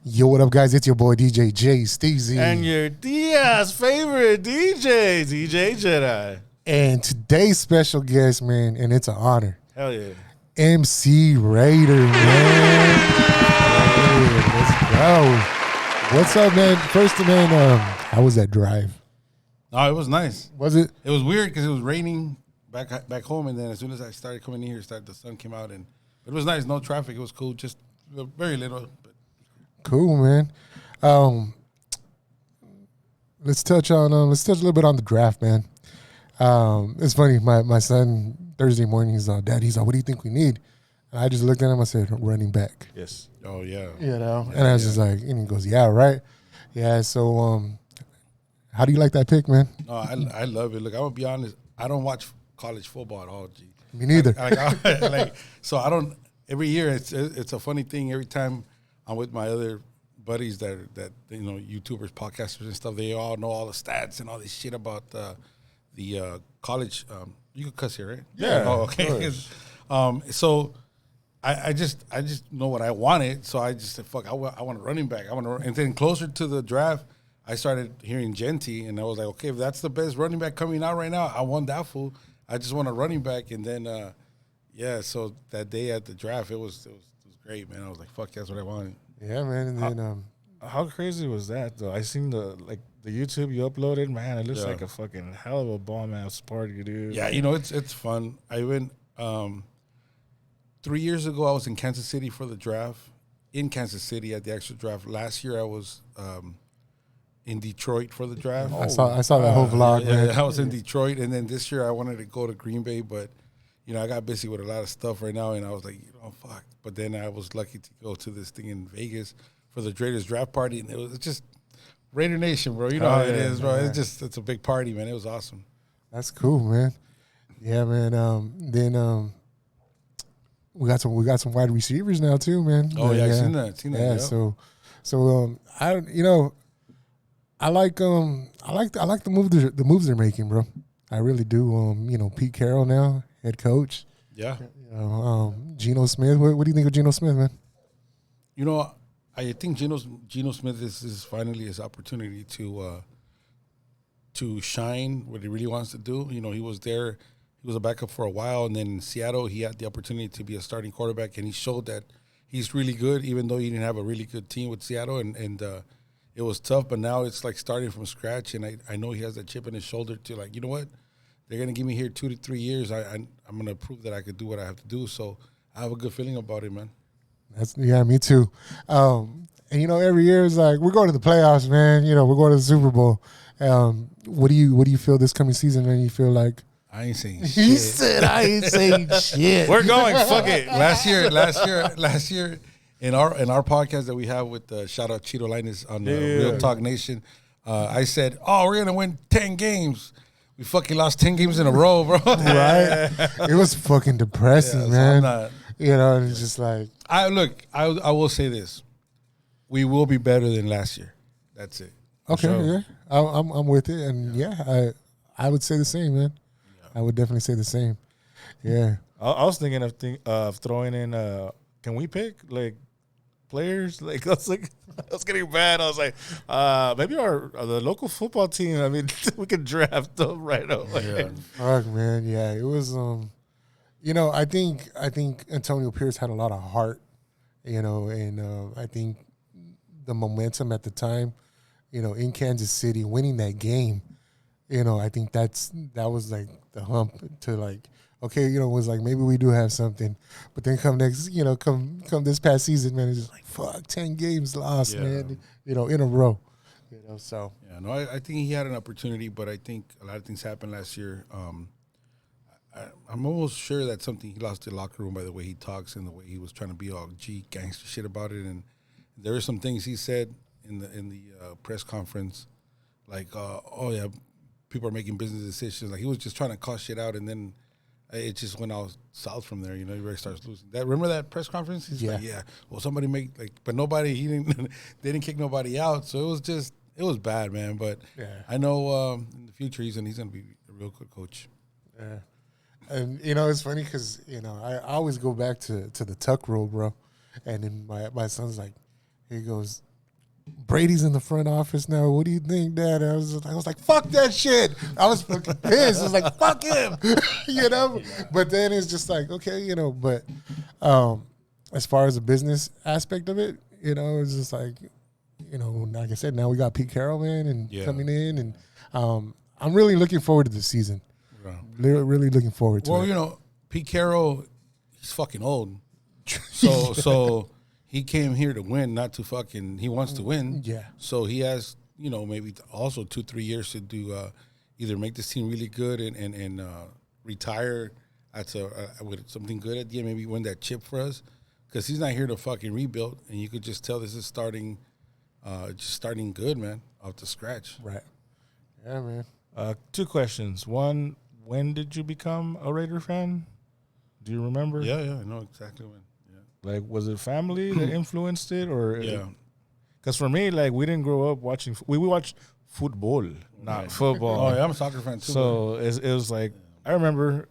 Yo, what up, guys? It's your boy DJ J Steezy. And your Diaz favorite DJ, DJ Jedi. And today's special guest, man, and it's an honor. Hell yeah. MC Raider, man. Hey, let's go. What's up, man? First, man, how was that drive? Oh, it was nice. Was it? It was weird because it was raining back home, and then as soon as I started coming in here, the sun came out, and it was nice. No traffic. It was cool. Just very little. But Cool, man. Let's touch a little bit on the draft, man. It's funny. My son Thursday morning, he's like, Dad, what do you think we need? And I just looked at him. I said, running back. yes. Oh yeah. And I was just like, and he goes, yeah, right. Yeah. So, how do you like that pick, man? No, I love it. Look, I'm gonna be honest. I don't watch college football at all. G. Me neither. So I don't. Every year, it's a funny thing. Every time I'm with my other buddies that YouTubers, podcasters, and stuff, they all know all the stats and all this shit about the college. You could cuss here, right? Yeah. Oh, okay. So I just know what I wanted. So I just said, fuck, I want a running back. And then closer to the draft, I started hearing Genty, and I was like, okay, if that's the best running back coming out right now, I want that fool. I just want a running back. And then, so that day at the draft, it was great, man. I was like, fuck, that's what I wanted. Yeah, man. And then, how crazy was that, though? I seen the YouTube you uploaded, man. It looks like a fucking hell of a bomb-ass party, dude. Yeah, it's fun. I went 3 years ago. I was in Kansas City for the draft. In Kansas City at the actual draft. Last year I was in Detroit for the draft. I saw that whole vlog, man. Yeah, I was in Detroit, and then this year I wanted to go to Green Bay, but I got busy with a lot of stuff right now, and I was like, fuck. But then I was lucky to go to this thing in Vegas for the Raiders draft party, and it was just Raider Nation, bro. You know how it is, bro. Yeah. It's a big party, man. It was awesome. That's cool, man. Yeah, man. Then we got some wide receivers now too, man. Oh yeah, I've seen that. Yeah. Yep. So I like the moves they're making, bro. I really do. Pete Carroll now, head coach. Yeah. Geno Smith. What do you think of Geno Smith, man? I think Geno Smith is finally his opportunity to shine what he really wants to do. He was there. He was a backup for a while, and then in Seattle, he had the opportunity to be a starting quarterback, and he showed that he's really good, even though he didn't have a really good team with Seattle, and it was tough. But now it's like starting from scratch, and I know he has that chip in his shoulder to like, you know what? They're going to give me here 2 to 3 years. I'm going to prove that I could do what I have to do. So I have a good feeling about it, man. Me too. And every year is like we're going to the playoffs, man. We're going to the Super Bowl. What do you feel this coming season, man? You feel like I ain't saying shit. He said I ain't saying shit. We're going. Fuck it. Last year in our podcast that we have with shout out Cheeto Linus on Real Talk Nation, I said, we're gonna win 10 games. We fucking lost 10 games in a row, bro. Right? It was fucking depressing, man. So it's just like I will say this: we will be better than last year. That's it. Okay, sure. Yeah, I'm with it, and I would say the same, man. I would definitely say the same. Yeah. I was thinking of throwing in. Can we pick like players? Like I was getting bad. I was like, maybe the local football team. I mean, we could draft them right away. Yeah. Fuck, man. Yeah, it was. I think Antonio Pierce had a lot of heart. And I think the momentum at the time, in Kansas City, winning that game. I think that was like the hump to like, okay, it was like maybe we do have something, but then come this past season, man, it's just like fuck, 10 games lost, man, in a row, so. Yeah, no, I think he had an opportunity, but I think a lot of things happened last year. I'm almost sure that's something he lost the locker room by the way he talks and the way he was trying to be all gangster shit about it, and there were some things he said in the press conference, like, people are making business decisions. Like he was just trying to call shit out, and then it just went all south from there. Everybody starts losing. Remember that press conference? He's like, well, somebody but nobody. They didn't kick nobody out. So it was bad, man. But I know in the future he's gonna be a real good coach. Yeah, and it's funny because I always go back to the tuck rule, bro. And then my son's like, he goes, Brady's in the front office now. What do you think, Dad? I was like, fuck that shit. I was fucking pissed. I was like, fuck him, you know. But then it's just like, okay, you know. But as far as the business aspect of it, you know, it's just like, you know, like I said, now we got Pete Carroll, man, and coming in, and I'm really looking forward to this season. Yeah. Really looking forward to it. Well, you know, Pete Carroll, he's fucking old. So he came here to win, not to fucking. He wants to win. Yeah. So he has, you know, maybe also 2-3 years to do either make this team really good and retire with something good at the end. Maybe win that chip for us, because he's not here to fucking rebuild. And you could just tell this is starting good, man, off the scratch. Right. Yeah, man. 2 questions. One, when did you become a Raider fan? Do you remember? Yeah, I know exactly when. Yeah. Like, was it family that influenced it, or? Yeah. Because for me, like, we didn't grow up watching. We watched football, not football. Oh, yeah, I'm a soccer fan too. So it was like, I remember.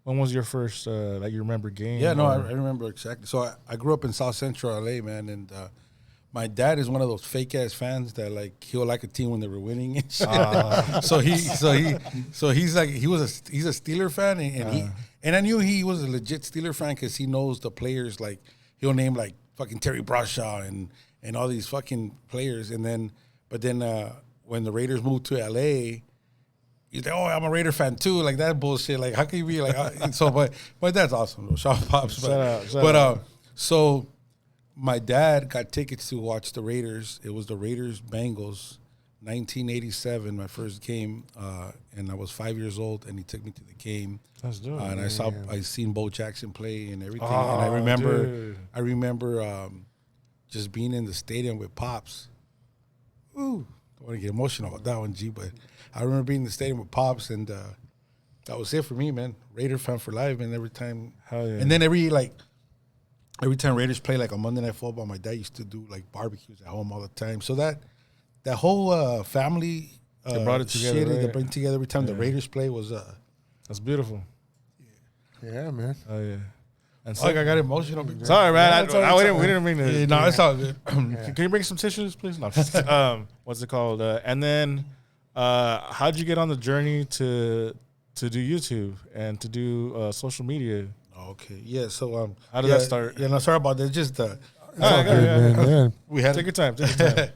When was your first like you remember game? Yeah, no, I remember exactly. So I grew up in South Central LA, man, and my dad is one of those fake ass fans that like he'll like a team when they were winning and shit. So he's like he's a Steeler fan, and I knew he was a legit Steeler fan because he knows the players. Like he'll name like fucking Terry Bradshaw and all these fucking players, but then when the Raiders moved to LA. He's like, oh, I'm a Raider fan too, like that bullshit. Like, how can you be like? But that's awesome, though. Shout out, Pops. Shout out. So my dad got tickets to watch the Raiders. It was the Raiders Bengals, 1987, my first game, and I was 5 years old, and he took me to the game. That's dope. And I seen Bo Jackson play and everything, Oh, and dude. I remember just being in the stadium with Pops. Ooh, don't want to get emotional about that one, G, but I remember being in the stadium with Pops, and that was it for me, man. Raider fan for life, man. Every time, Hell yeah. and then every time Raiders play like on Monday Night Football, my dad used to do like barbecues at home all the time. So that whole family They brought it together, shit right? they bring together every time the Raiders play was That's beautiful. Yeah, man. Oh yeah. And like I got emotional. sorry, man. Yeah, we didn't mean to. Yeah, no, it's all good. Can you bring some tissues, please? No. What's it called? And then, how'd you get on the journey to do YouTube and to do social media? Okay, yeah. So How did that start? Yeah, no, sorry about that. Just It's all good, man. Yeah. we had Take your time. Take your time.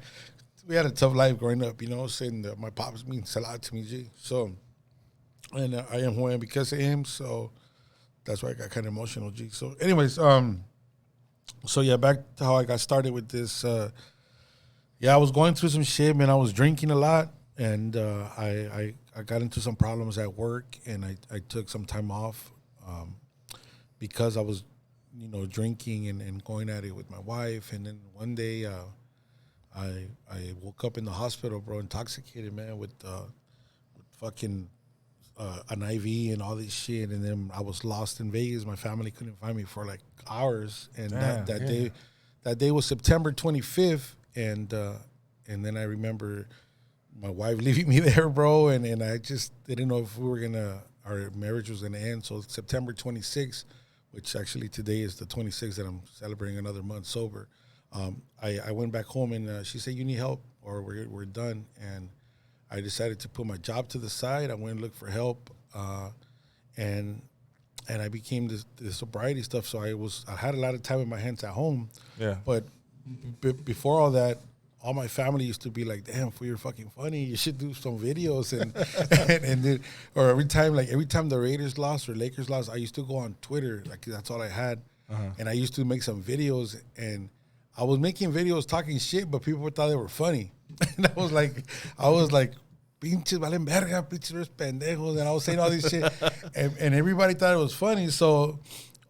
we had a tough life growing up, you know. Saying that my pops means a lot to me, G. So, and I am who I am because of him. So that's why I got kind of emotional, G. So, anyways, so yeah, back to how I got started with this. Yeah, I was going through some shit, man. I was drinking a lot, and I got into some problems at work, and I took some time off because I was, you know, drinking and going at it with my wife. And then one day, I woke up in the hospital, bro, intoxicated, man, with fucking an IV and all this shit. And then I was lost in Vegas. My family couldn't find me for like hours. And that day was September 25th. And then I remember my wife leaving me there, bro. And I just didn't know if our marriage was gonna end. So September 26th, which actually today is the 26th that I'm celebrating another month sober. I went back home, and she said, you need help or we're done. And I decided to put my job to the side. I went and looked for help, and I became the sobriety stuff. So I had a lot of time in my hands at home. Yeah. But before all that, all my family used to be like, "Damn, fool, you're fucking funny. You should do some videos." And then, or every time the Raiders lost or Lakers lost, I used to go on Twitter. Like that's all I had, and I used to make some videos. And I was making videos talking shit, but people thought they were funny. And I was like, pinches valen verga, pinches pendejos, and I was saying all this shit, and everybody thought it was funny. So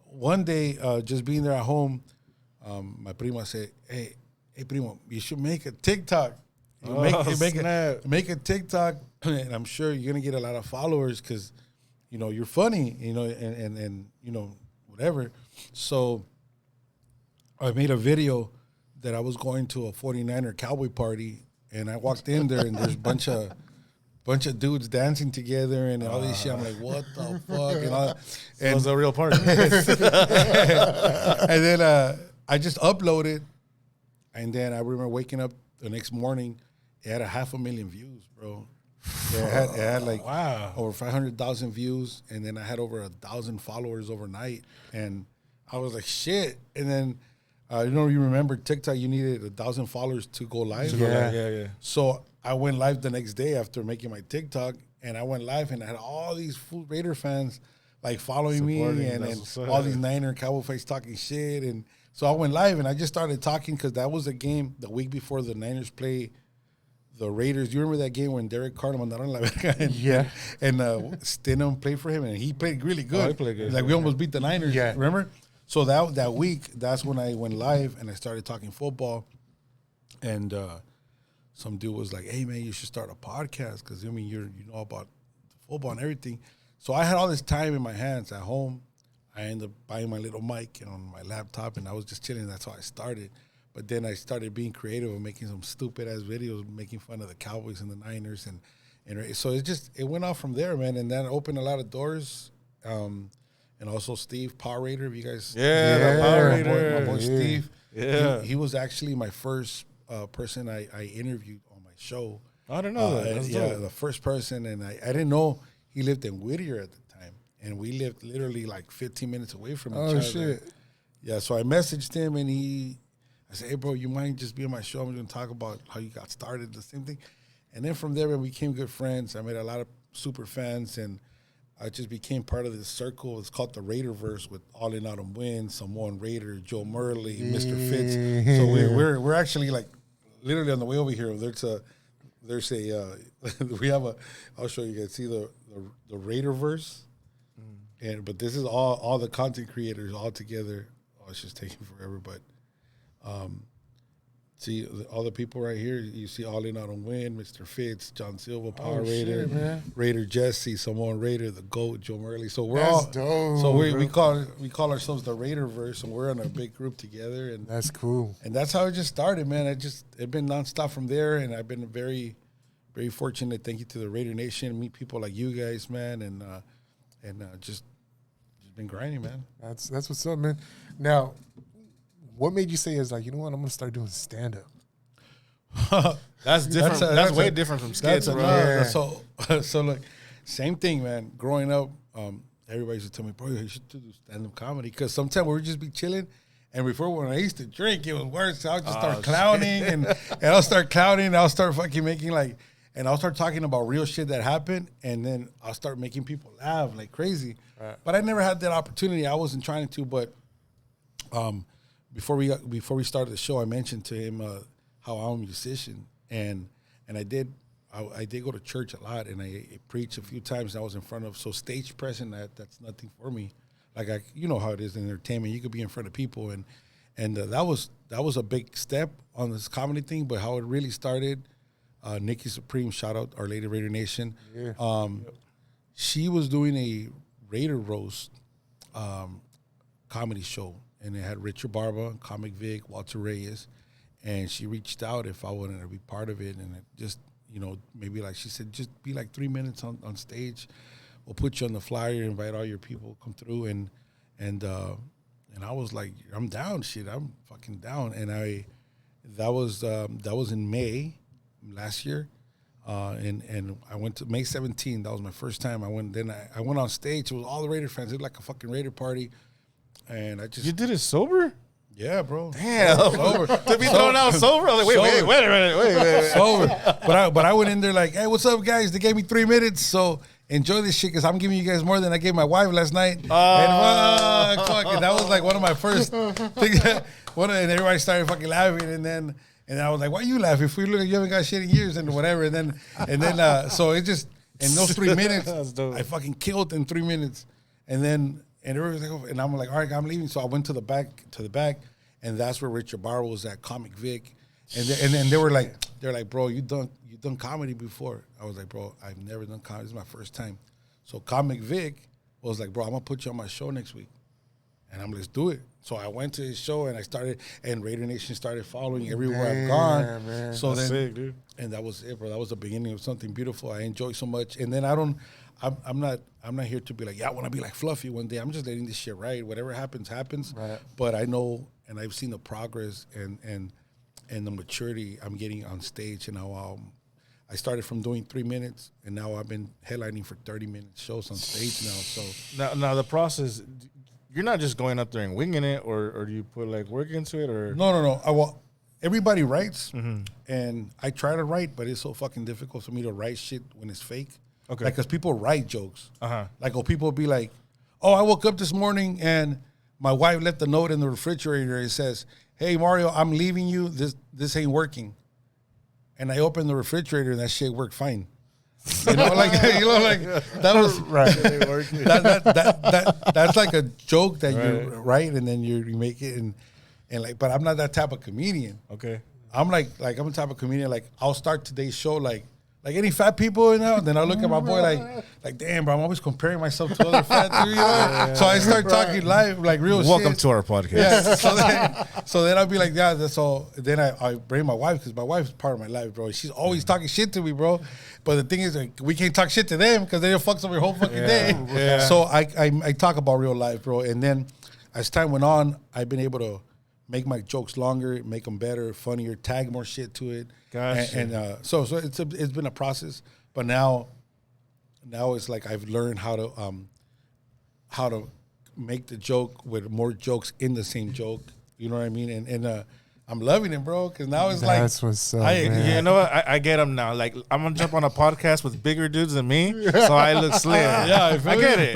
one day, just being there at home, my prima said, Hey, primo, you should make a TikTok. Make a TikTok, and I'm sure you're gonna get a lot of followers because, you know, you're funny, you know, and you know, whatever. So I made a video that I was going to a 49er Cowboy party, and I walked in there, and there's a bunch of dudes dancing together and all this shit. I'm like, what the fuck? And all that. It was a real party. And then I just uploaded, And then I remember waking up the next morning, it had 500,000 views, bro. Yeah, it had like over 500,000 views, and then I had over 1,000 followers overnight, and I was like, shit. And then, you remember TikTok, you needed 1,000 followers to go live. Yeah. So I went live the next day after making my TikTok, and I went live, and I had all these full Raider fans like following me, and all these Niner Cowboy fans talking shit, and so I went live, and I just started talking because that was a game the week before the Niners play the Raiders. You remember that game when Derek Carr mandaron la verga and Stidham played for him, and he played really good. He played good. Like we almost beat the Niners. Yeah. Remember? So that week, that's when I went live and I started talking football, and some dude was like, "Hey man, you should start a podcast because I mean you know about football and everything." So I had all this time in my hands at home. I ended up buying my little mic and on my laptop, and I was just chilling. That's how I started. But then I started being creative and making some stupid ass videos, making fun of the Cowboys and the Niners, and so it went off from there, man. And that opened a lot of doors. And also Steve Power Raider, if you guys, the Power Raider, my boy Steve, he was actually my first person I interviewed on my show. I don't know that. The first person, and I didn't know he lived in Whittier at the time, and we lived literally like 15 minutes away from each other. Oh shit! Yeah, so I messaged him, and I said, "Hey, bro, you mind just being on my show? I'm going to talk about how you got started, the same thing." And then from there, we became good friends. I made a lot of super fans, and I just became part of this circle. It's called the Raiderverse with All In Out and Win, Samoan Raider, Joe Murley, Mr. Fitz. So we're actually like literally on the way over here. We have I'll show you guys. See the Raiderverse, but this is all the content creators all together. Oh, it's just taking forever, but. See all the people right here. You see All In Out and Win, Mr. Fitz, John Silva, Power Raider, Raider Jesse, Samoan Raider, the GOAT, Joe Murley. So we're all dope, so we call ourselves the Raiderverse, and we're in a big group together. And that's cool. And that's how it just started, man. It's been nonstop from there, and I've been very, very fortunate. Thank you to the Raider Nation, meet people like you guys, man, and just been grinding, man. That's what's up, man. Now, what made you say is like, you know what, I'm going to start doing stand-up? That's different. That's way different from skits, bro. Yeah. So like, same thing, man. Growing up, everybody used to tell me, bro, you should do stand-up comedy. Because sometimes we would just be chilling. And before, when I used to drink, it was worse. So I would just start clowning. And I'll start clowning. I'll start fucking making and I'll start talking about real shit that happened. And then I'll start making people laugh like crazy. Right. But I never had that opportunity. I wasn't trying to, but... Before we started the show, I mentioned to him how I'm a musician, and I did go to church a lot, and I preached a few times. I was in front of stage present. That's nothing for me. Like you know how it is in entertainment. You could be in front of people, and that was a big step on this comedy thing. But how it really started, Nikki Supreme, shout out Our Lady Raider Nation. Yeah. She was doing a Raider roast comedy show. And it had Richard Barba, Comic Vic, Walter Reyes, and she reached out if I wanted to be part of it. And it just, maybe like she said, just be like 3 minutes on stage. We'll put you on the flyer, invite all your people, come through. And I was like, I'm down, shit. I'm fucking down. And that was in May last year. And I went to May 17th. That was my first time. I went on stage. It was all the Raider fans. It was like a fucking Raider party. And you did it sober? Yeah, bro. Damn, sober. To be thrown out sober? I was like, wait a minute. Sober. But I went in there like, hey, what's up, guys? They gave me 3 minutes, so enjoy this shit because I'm giving you guys more than I gave my wife last night. And that was like one of my first things. And everybody started fucking laughing, and I was like, why are you laughing? If we look, you haven't got shit in years and whatever. And then so it just in those 3 minutes, I fucking killed in 3 minutes, and everybody was like, and I'm like, all right, I'm leaving. So I went to the back, and that's where Richard Barr was at, Comic Vic. And then they're like, bro, you done comedy before? I was like, bro, I've never done comedy. This is my first time. So Comic Vic was like, bro, I'm gonna put you on my show next week. And I'm like, let's do it. So I went to his show and I started, and Raider Nation started following everywhere I've gone. Man. So that's sick, dude. And that was it, bro. That was the beginning of something beautiful. I enjoy so much. And then I'm not here to be like, yeah, I want to be like Fluffy one day. I'm just letting this shit ride. Whatever happens, happens. Right. But I know, and I've seen the progress, and and the maturity I'm getting on stage, and now I started from doing 3 minutes, and now I've been headlining for 30-minute shows on stage now. So now the process, you're not just going up there and winging it, or do you put like work into it, or no. Everybody writes, and I try to write, but it's so fucking difficult for me to write shit when it's fake. Okay. Like, because people write jokes. Uh-huh. Like, people will be like, oh, I woke up this morning and my wife left a note in the refrigerator. It says, hey, Mario, I'm leaving you. This ain't working. And I opened the refrigerator and that shit worked fine. You know, like that was Right. that's like a joke that you write and then you make it and like, but I'm not that type of comedian. okay. I'm like I'm a type of comedian. Like, I'll start today's show like any fat people in there, then I look at my boy like damn, bro, I'm always comparing myself to other fat dudes, you know? Yeah. So I start talking live, like real shit. Welcome to our podcast. Yeah. So then I'll be like, yeah, that's all. Then I bring my wife, because my wife's part of my life, bro. She's always talking shit to me, bro. But the thing is, like, we can't talk shit to them because they'll fuck up your whole fucking day. Yeah. So I talk about real life, bro. And then as time went on, I've been able to make my jokes longer, make them better, funnier, tag more shit to it. Gotcha. And so it's been a process, but now it's like I've learned how to make the joke with more jokes in the same joke. You know what I mean? And I'm loving it, bro. Because now it's That's what's up, you man. know what? I get them now. Like, I'm gonna jump on a podcast with bigger dudes than me, so I look slim. Yeah, I get it.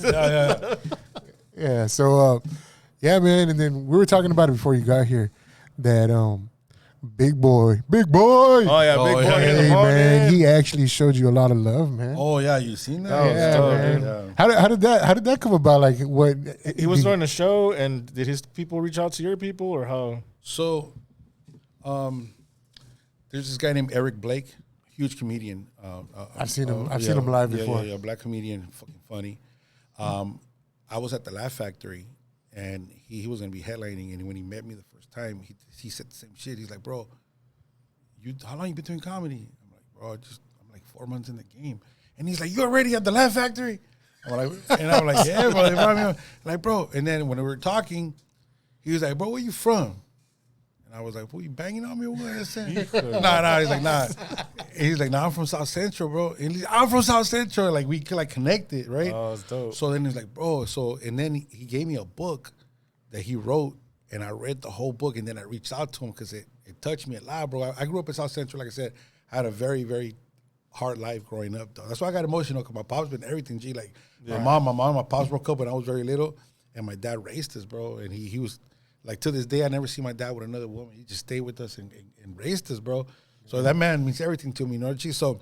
yeah. Yeah. So, yeah, man. And then we were talking about it before you got here, that Big boy. Oh yeah, Oh, big boy. yeah. In the Hey, morning. man, he actually showed you a lot of love, man. Oh yeah, you seen that? That was Yeah, dope, man. dude. Yeah. How did that come about? Like, what He was doing a show, and did his people reach out to your people, or how? So, there's this guy named Eric Blake, huge comedian. I've seen him. I've seen him live before. Yeah, black comedian, fucking funny. I was at the Laugh Factory, and he was gonna be headlining. And when he met me the first time, he said the same shit. He's like, "Bro, how long you been doing comedy?" I'm like, "Bro, I'm like 4 months in the game." And he's like, "You already at the Laugh Factory?" I'm like, "Yeah, bro." Like, bro. And then when we were talking, he was like, "Bro, where you from?" And I was like, "What, you banging on me or what?" I said, nah. He's like, "Nah." He's like, "Nah, I'm from South Central, bro." And he's like, "I'm from South Central." Like, we could like connect it, right? Oh, it's dope. So then he's like, "Bro," and then he gave me a book that he wrote, and I read the whole book, and then I reached out to him because it touched me a lot, bro. I grew up in South Central, like I said. I had a very, very hard life growing up, though. That's why I got emotional, because my pop's been everything, G. Like, my pops broke up when I was very little, and my dad raised us, bro. And he was, like, to this day, I never see my dad with another woman. He just stayed with us and raised us, bro. So that man means everything to me, you know, G. So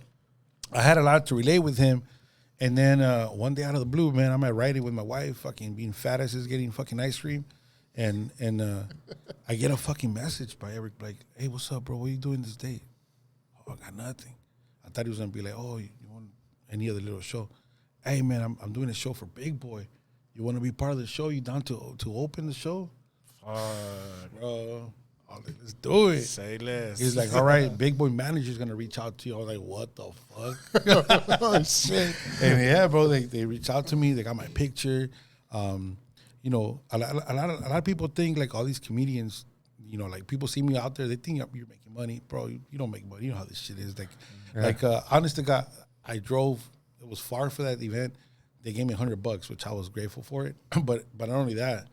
I had a lot to relate with him. And then one day out of the blue, man, I'm at riding with my wife, fucking being fat as is, getting fucking ice cream. And I get a fucking message by Eric, like, "Hey, what's up, bro? What are you doing this day?" "Oh, I got nothing." I thought he was gonna be like, "Oh, you want any other little show?" "Hey, man, I'm doing a show for Big Boy. You want to be part of the show? You down to open the show?" Bro, I was like, "Let's do it." Say less. He's like, "All right, Big Boy manager's gonna reach out to you." I was like, "What the fuck?" Oh shit! And yeah, bro, they reached out to me. They got my picture. You know, a lot of people think, like, all these comedians, you know, like, people see me out there, they think you're making money. Bro, you don't make money. You know how this shit is. Like, honest to God, I drove. It was far for that event. They gave me $100, which I was grateful for it. But not only that,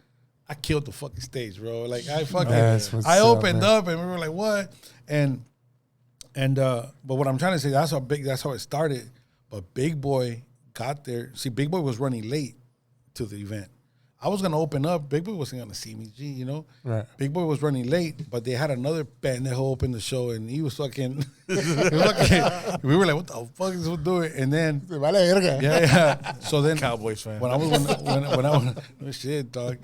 I killed the fucking stage, bro. Like, I opened up, and we were like, "What?" And but what I'm trying to say, that's how it started. But Big Boy got there. See, Big Boy was running late to the event. I was gonna open up. Big Boy wasn't gonna see me, G, you know. Right. Big Boy was running late, but they had another band that opened the show, and he was fucking. We were like, "What the fuck is this doing?" And then, yeah. So then, Cowboys fan. When I was no shit, dog.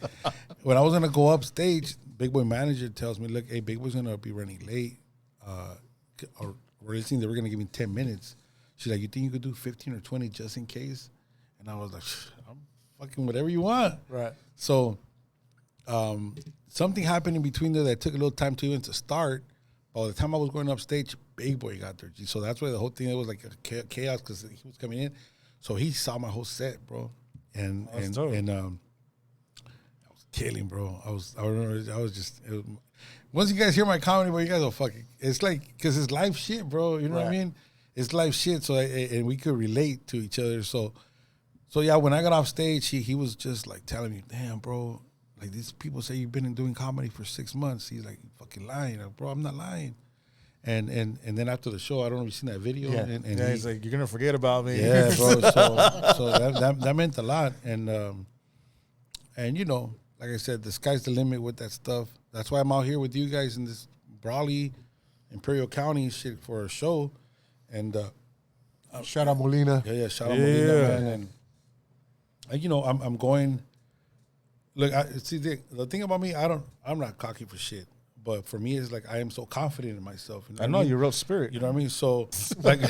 When I was gonna go up stage, Big Boy manager tells me, "Look, hey, Big Boy's gonna be running late. Or we're listening. They were gonna give me 10 minutes." She's like, "You think you could do 15 or 20 just in case?" And I was like, "I'm fucking whatever you want." Right. So, something happened in between there that took a little time to start. By the time I was going up stage, Big Boy got there. G. So that's why the whole thing, it was like a chaos, because he was coming in. So he saw my whole set, bro. And killing, bro. I remember, once you guys hear my comedy, bro, you guys will fucking, it's like, because it's life shit, bro. You know what I mean? It's life shit. So, and we could relate to each other. So yeah, when I got off stage, he was just like telling me, damn, bro, like these people say you've been doing comedy for 6 months. He's like, you fucking lying. Like, bro, I'm not lying. And then after the show, I don't know if you've seen that video. Yeah. And he's like, you're gonna forget about me. yeah, bro. So that meant a lot. And you know, like I said, the sky's the limit with that stuff. That's why I'm out here with you guys in this Brawley, Imperial County shit for a show. And Shout out Molina. yeah, shout out Molina, man. And you know, I'm going. Look, see the thing about me, I'm not cocky for shit. But for me, it's like I am so confident in myself. You know I know you're real spirit. You know what I mean? So like,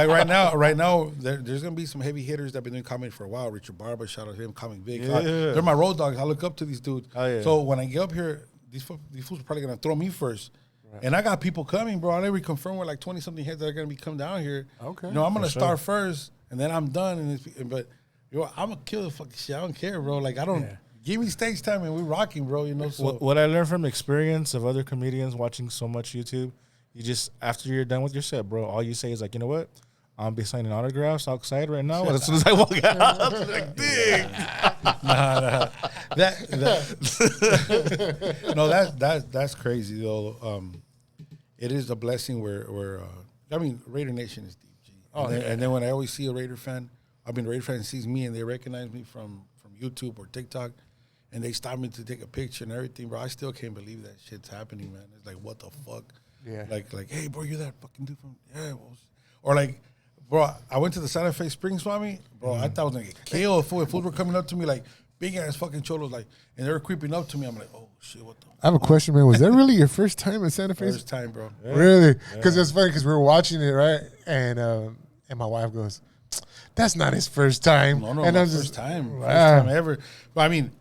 right now, there's gonna be some heavy hitters that've been doing comedy for a while. Richard Barber, shout out to him, Comic Vic. Yeah. They're my road dogs. I look up to these dudes. Oh, yeah. So when I get up here, these fools are probably gonna throw me first. Right. And I got people coming, bro. I already confirmed with like 20 something heads that are gonna be come down here. Okay. You know, I'm gonna start first, and then I'm done. But I'm gonna kill the fucking shit. I don't care, bro. Like I don't. Yeah. Give me stage time and we're rocking, bro. You know. So what I learned from experience of other comedians watching so much YouTube, you just after you're done with your set, bro, all you say is like, you know what? I'll be signing autographs outside right now. And as soon as I walk out, I'm like, dang. Nah. That's crazy though. It is a blessing where I mean, Raider Nation is deep. G. And then when I always see a Raider fan, I've been a Raider fan and sees me and they recognize me from YouTube or TikTok. And they stopped me to take a picture and everything, bro. I still can't believe that shit's happening, man. It's like, what the fuck? Yeah. Like, hey, bro, you're that fucking dude from, yeah. Or like, bro, I went to the Santa Fe Springs, Swami. Bro, I thought I was going to get killed. Fools were coming up to me like, big-ass fucking cholos, like, and they were creeping up to me. I'm like, oh, shit, what the? I have a question, man. Was that really your first time in Santa Fe? First time, bro. Yeah. Really? Because it's funny because we were watching it, right? And my wife goes, that's not his first time. No, and I'm first time. First time ever. But I mean,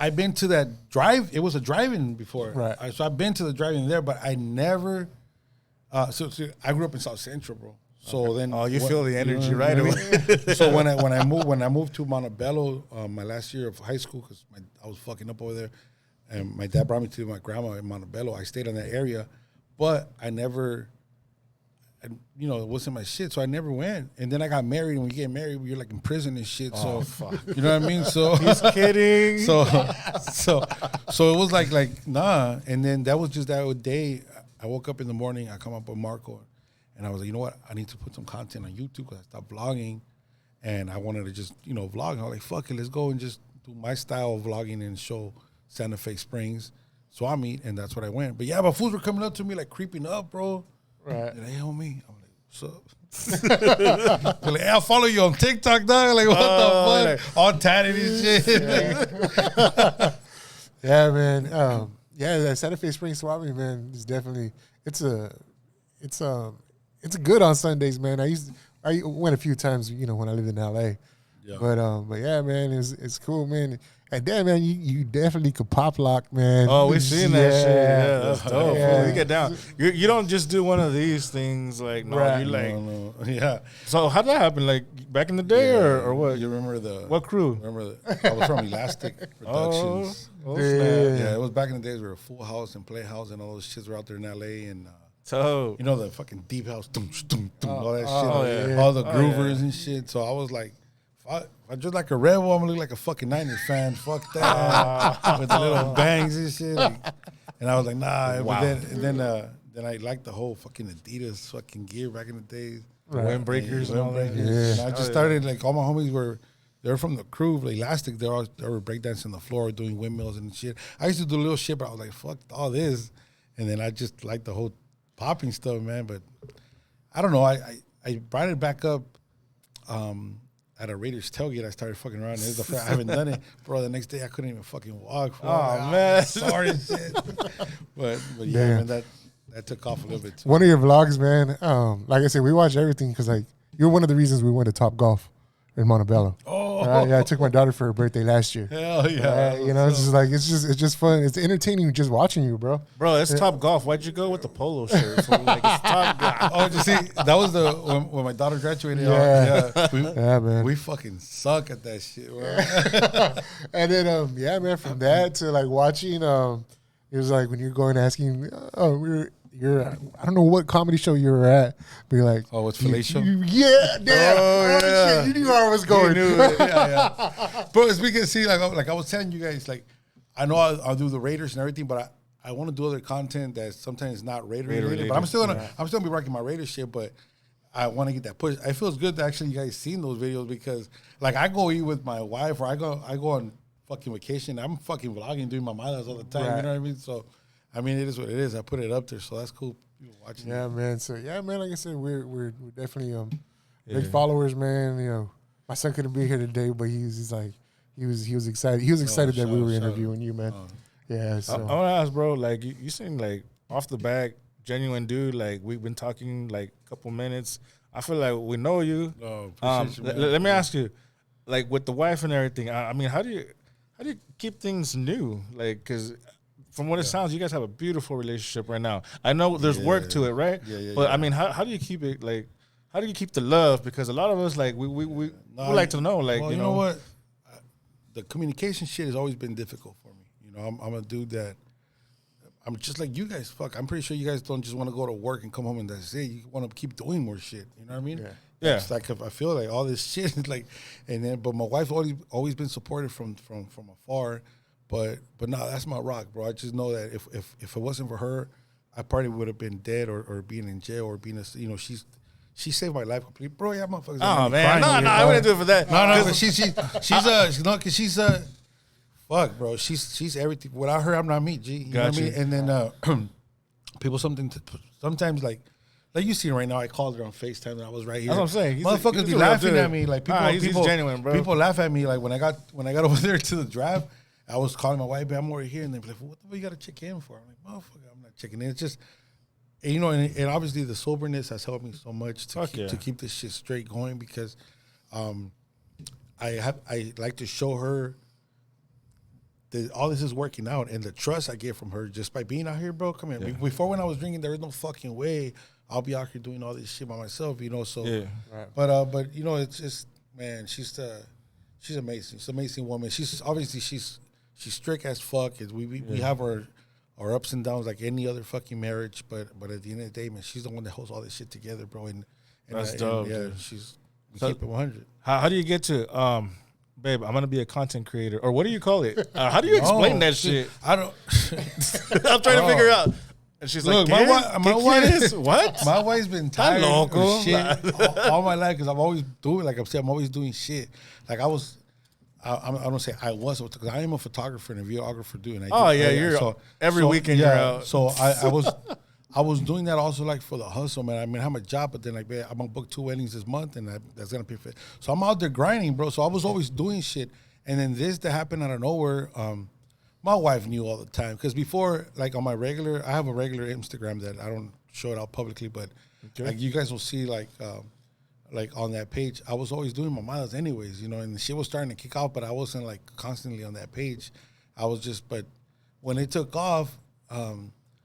I've been to that drive. It was a drive-in before. Right. So I've been to the drive-in there, but I never. So I grew up in South Central, bro. So then, you feel the energy right away. So when I moved to Montebello, my last year of high school, because I was fucking up over there, and my dad brought me to my grandma in Montebello. I stayed in that area, but I never. And, you know, it wasn't my shit, so I never went. And then I got married, and when you get married, you're like in prison and shit. So, you know what I mean? So he's kidding. So it was like nah. And then that was just that day. I woke up in the morning. I come up with Marco, and I was like, you know what? I need to put some content on YouTube because I stopped vlogging, and I wanted to just vlog. I was like, fuck it, let's go and just do my style of vlogging and show Santa Fe Springs. So I meet, and that's what I went. But yeah, but fools were coming up to me like creeping up, bro. Right. And they help me. I'm like, what's up? They're like, hey, I'll follow you on TikTok, dog. Like, what the fuck? Like, all tatted and shit. Yeah, man. That Santa Fe Springs Swami, man, is definitely it's a good on Sundays, man. I went a few times, when I lived in LA. Yeah. But yeah, man, it's cool, man. And then, man, you definitely could pop lock, man. Oh, we've seen that shit. Yeah, that's dope. Yeah. You get down. You don't just do one of these things like right. You like no. Yeah. So how did that happen? Like back in the day, or what? You remember what crew? I was from Elastic Productions. Yeah, it was back in the days where Full House and Playhouse and all those shits were out there in LA and. So the fucking Deep House, all that shit, all the groovers and shit. So I was like. I just like a rebel, I'm gonna look like a fucking 90s fan. Fuck that. With the little bangs and shit. And I was like, nah. Wow. But then I liked the whole fucking Adidas fucking gear back in the days. Right. Windbreakers and all that. Yeah. And I just started, like, all my homies they were from the crew, like Elastic. They were breakdancing on the floor, doing windmills and shit. I used to do little shit, but I was like, fuck all this. And then I just liked the whole popping stuff, man. But I don't know. I brought it back up. At a Raiders tailgate, I started fucking around. I haven't done it, bro. The next day, I couldn't even fucking walk. Man, sorry, shit. But yeah, man, that took off a little bit too. One of your vlogs, man. Like I said, we watch everything because like you're one of the reasons we went to Top Golf in Montebello. Oh Yeah, I took my daughter for her birthday last year. Hell yeah. You know, it's just fun. It's entertaining just watching you, bro. Bro, it's Top Golf. Why'd you go with the polo shirt? Fool? Like, it's Top Golf. Oh, you see, that was when my daughter graduated. Yeah, man. We fucking suck at that shit, bro. And then, man, from that to like watching, it was like when you're going asking, you're I don't know what comedy show you were at, but you're like, oh, it's Fellatio? Yeah, damn. Yeah. Shit, you knew where I was going. Yeah. Bro, as we can see, like I was telling you guys, like, I know I'll do the Raiders and everything, but I want to do other content that's sometimes not Raider related. But I'm still gonna be rocking my Raiders shit, but I want to get that push. It feels good that actually you guys seen those videos because, like, I go eat with my wife or I go on fucking vacation. I'm fucking vlogging, doing my miles all the time. Right. You know what I mean? So, I mean, it is what it is. I put it up there, so that's cool. People watching. Yeah, man. So like I said, we're definitely big followers, man. You know, my son couldn't be here today, but he was excited. He was excited that we were interviewing you, man. Yeah. So I want to ask, bro. Like, you seem like off the back, genuine dude. Like, we've been talking like a couple minutes. I feel like we know you. Oh, appreciate you, man. Let me ask you, like, with the wife and everything. I mean, how do you keep things new? Like, because from what it sounds, you guys have a beautiful relationship right now. I know there's work to it, right? But I mean, how do you keep it, like, how do you keep the love? Because a lot of us, like, we like to know, like, well, you know what? The communication shit has always been difficult for me. You know, I'm a dude that I'm just like you guys. Fuck, I'm pretty sure you guys don't just want to go to work and come home and that's it. You want to keep doing more shit. You know what I mean? Yeah. It's like I feel like all this shit is like, and then but my wife's always been supportive from afar. But no, that's my rock, bro. I just know that if it wasn't for her, I probably would have been dead or being in jail or being she saved my life completely, bro. Yeah, motherfuckers. Oh man, no, I wouldn't do it for that. No, but fuck, bro. She's everything. Without her, I'm not me, G. You know what I mean? And then people sometimes like you see right now, I called her on FaceTime and I was right here. That's what I'm saying. Motherfuckers be laughing at me. Like he's genuine, bro. People laugh at me. Like when I got over there to the draft, I was calling my wife, I'm over here, and they're like, what the fuck you got to check in for? I'm like, motherfucker, I'm not checking in. It's just, and, you know, and obviously the soberness has helped me so much to keep this shit straight going because I like to show her that all this is working out and the trust I get from her just by being out here, bro. Come here. Yeah. Before when I was drinking, there was no fucking way I'll be out here doing all this shit by myself, you know. So, but you know, it's just, man, she's amazing. She's an amazing woman. She's strict as fuck. We have our ups and downs like any other fucking marriage, but at the end of the day, man, she's the one that holds all this shit together, bro. And that's dope. Yeah, we keep it 100. How do you get to babe, I'm gonna be a content creator, or what do you call it? How do you explain that shit? I don't. I'm trying to figure out. And she's like, my wife, what? My wife's been tired of shit all my life because I'm always doing, like I'm saying, I'm always doing shit. Like I don't say I was, because I am a photographer and a videographer too. And every weekend you're out. So I was doing that also like for the hustle, man. I mean, I have a job, but then like, man, I'm gonna book 2 weddings this month, and that's gonna be fit. So I'm out there grinding, bro. So I was always doing shit, and then that happened out of nowhere. My wife knew all the time because before, like on my regular, I have a regular Instagram that I don't show it out publicly, but like you guys will see like on that page, I was always doing my miles anyways, you know, and the shit was starting to kick off, but I wasn't like constantly on that page. But when it took off,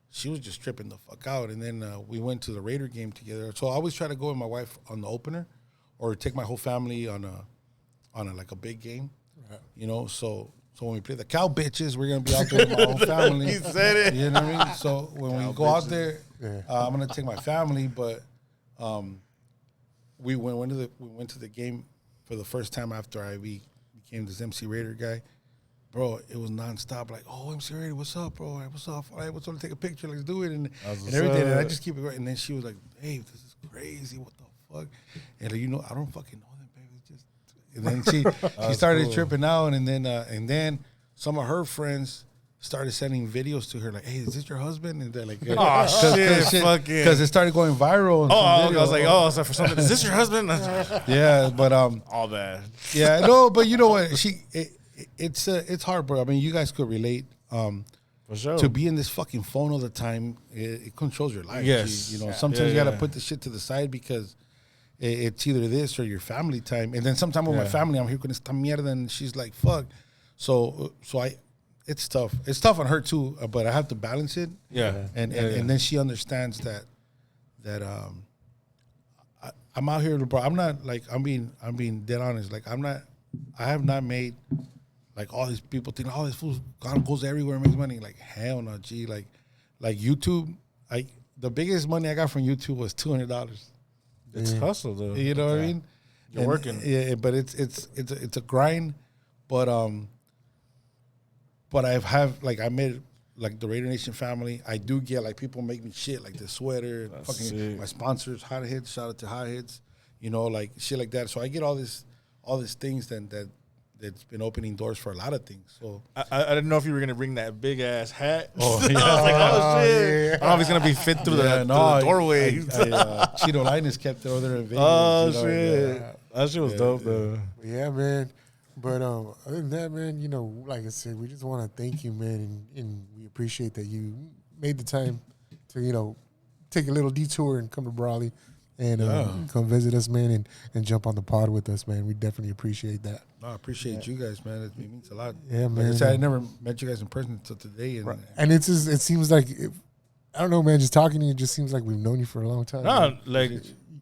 she was just tripping the fuck out. And then we went to the Raider game together. So I always try to go with my wife on the opener or take my whole family on a like a big game, you know, so when we play the Cow Bitches, we're going to be out there with my whole family. He said it. You know what I mean? So when we go out there, I'm going to take my family, but we went to the game for the first time after I became this MC Raider guy. Bro, it was nonstop. Like, oh, MC Raider, what's up, bro? Like, what's up? All right, let's take a picture. Let's do it. And everything. And I just keep it going. And then she was like, hey, this is crazy. What the fuck? And like, you know, I don't fucking know them, baby. Just. And then she started tripping out. And then some of her friends started sending videos to her like, hey, is this your husband? And they're like, oh, shit. Because it started going viral. I was like, so for something, is this your husband? Yeah, but all bad. Yeah, no, but you know what? It's hard, bro. I mean, you guys could relate. For sure. To be in this fucking phone all the time, it controls your life. Yes. You know, sometimes you got to put the shit to the side because it's either this or your family time. And then sometime with my family, I'm here con esta mierda, and she's like, fuck. So it's tough. It's tough on her too, but I have to balance it. Yeah. And then she understands that I'm out here, bro. I'm not like, I'm being dead honest. Like I have not made like all these people think, oh, this fool goes everywhere and makes money. Like, hell no, G. Like YouTube, the biggest money I got from YouTube was $200. It's hustle though. You know what I mean? You're working. Yeah, but it's a grind. But I made like the Raider Nation family. I do get like people make me shit like the sweater, fucking my sponsors, Hot Hits. Shout out to Hot Hits. You know, like shit like that. So I get all these things that's been opening doors for a lot of things. So I didn't know if you were gonna bring that big ass hat. Oh, I was yeah. like, oh shit! Yeah. I don't know if it's gonna be fit through the doorway. Cheeto Linus kept it over there in Vegas. Oh you know, shit! yeah. That shit was dope though. Yeah, man. But other than that, man, you know, like I said, we just want to thank you, man, and we appreciate that you made the time to, you know, take a little detour and come to Brawley and come visit us, man, and jump on the pod with us, man. We definitely appreciate that. No, I appreciate you guys, man. It means a lot. Yeah, man. Like I said, I never met you guys in person until today, and And it's just, it seems like I don't know, man. Just talking to you, it just seems like we've known you for a long time. No, like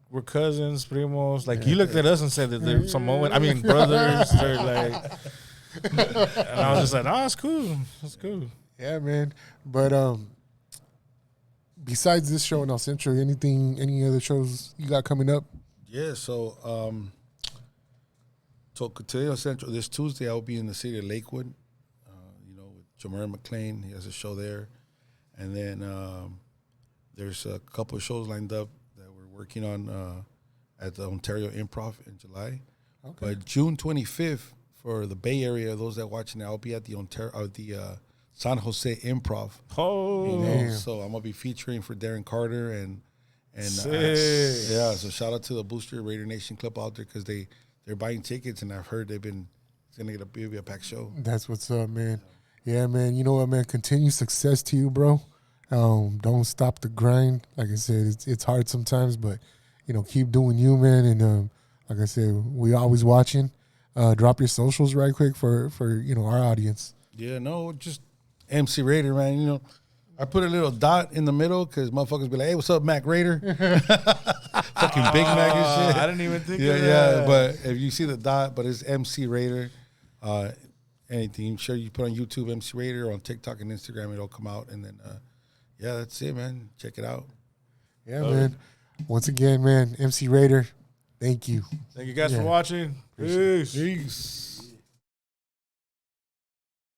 we're cousins, primos. Like you looked at us and said that there's some moment. I mean, brothers. They're like, and I was just like, oh, it's cool. It's cool. Yeah, man. But besides this show in El Centro, any other shows you got coming up? yeah. So Cotillo Central this Tuesday, I'll be in the city of Lakewood. You know, with Jameer McLean, he has a show there, and then there's a couple of shows lined up that we're working on at the Ontario Improv in July. Okay. But June 25th for the Bay Area, those that are watching, I'll be at the San Jose Improv. Oh, You know, Damn. so I'm gonna be featuring for Darren Carter and Sick. yeah. So shout out to the Booster Raider Nation Club out there because they're buying tickets, and I've heard it's gonna be a packed show. That's what's up, man. Yeah, man. You know what, man? Continue success to you, bro. Don't stop the grind. Like I said, it's hard sometimes, but you know, keep doing you, man. And like I said, we always watching. Drop your socials right quick for you know our audience. Yeah, no, just MC Raider, man. You know, I put a little dot in the middle because motherfuckers be like, "Hey, what's up, Mac Raider?" Fucking Big Mac and shit. I didn't even think Yeah, of that. yeah. But if you see the dot, but it's MC Raider. Anything, sure you put on YouTube MC Raider, on TikTok and Instagram, it'll come out, and then yeah, that's it, man. Check it out. Yeah, man. Once again, man, MC Raider, thank you. Thank you guys Yeah. for watching. Peace. Peace.